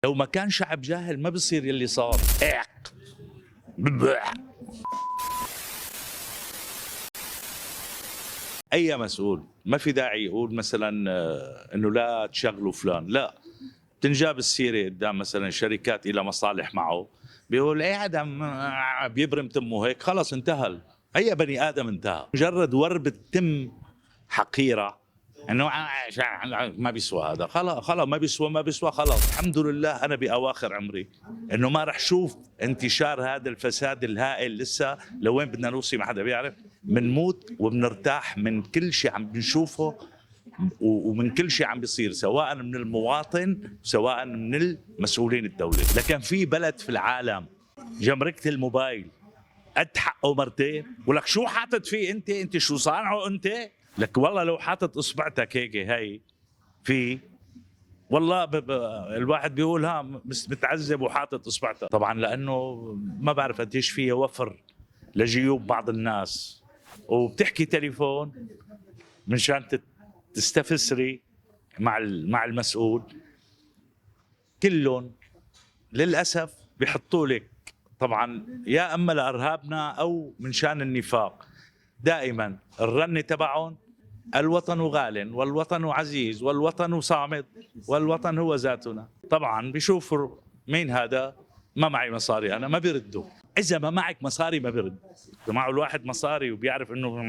لو ما كان شعب جاهل ما بصير يلي صار. اي مسؤول ما في داعي يقول مثلا انه لا تشغلوا فلان، لا تنجاب السيره قدام مثلا شركات الى مصالح معه، بيقول ايه هذا بيبرم تمه هيك، خلص انتهى. اي بني ادم انتهى، مجرد وربة تم حقيره انه ما بيسوى هذا، خلاص ما بيسوى خلاص. الحمد لله انا باواخر عمري انه ما رح شوف انتشار هذا الفساد الهائل لسه. لوين بدنا نوصل ما حدا بيعرف. بنموت وبنرتاح من كل شيء عم بنشوفه ومن كل شيء عم بيصير، سواء من المواطن سواء من المسؤولين الدولة. لكن في بلد في العالم جمركة الموبايل قد حقه مرتين، ولك شو حاطط فيه انت شو صانعه انت؟ لك والله لو حاطط اصبعتك هيك هي في والله الواحد بيقول ها متعذب وحاطط اصبعته. طبعا لانه ما بعرف قديش فيها وفر لجيوب بعض الناس، وبتحكي تليفون منشان تستفسري مع المسؤول. كلهم للاسف بيحطوا لك طبعا يا اما لارهابنا او من شان النفاق. دائما الرنه تبعهم الوطن غال والوطن عزيز والوطن صامد والوطن هو ذاتنا. طبعا بيشوفوا مين هذا، ما معي مصاري انا، ما بيردوا. اذا ما معك مصاري ما بيرد. اذا معه الواحد مصاري وبيعرف انه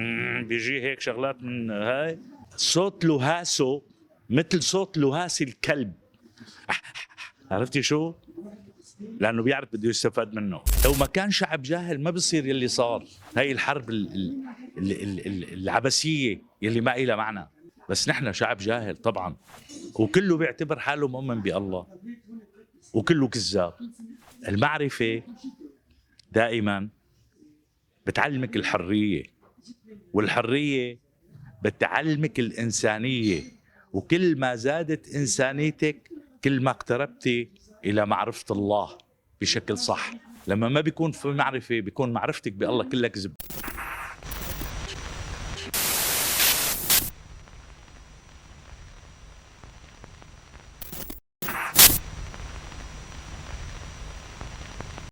بيجي هيك شغلات من هاي، صوت لهاسه مثل صوت لهاس الكلب. عرفتي شو؟ لانه بيعرف بده يستفاد منه. لو ما كان شعب جاهل ما بصير يلي صار. هاي الحرب العبثيه يلي ما إلها معنى. بس نحن شعب جاهل طبعا، وكله بيعتبر حاله مؤمن بالله وكله كذاب. المعرفه دائما بتعلمك الحريه، والحريه بتعلمك الانسانيه، وكل ما زادت انسانيتك كل ما اقتربتي الى معرفه الله بشكل صح. لما ما بيكون في معرفه بيكون معرفتك بالله كلها كذب.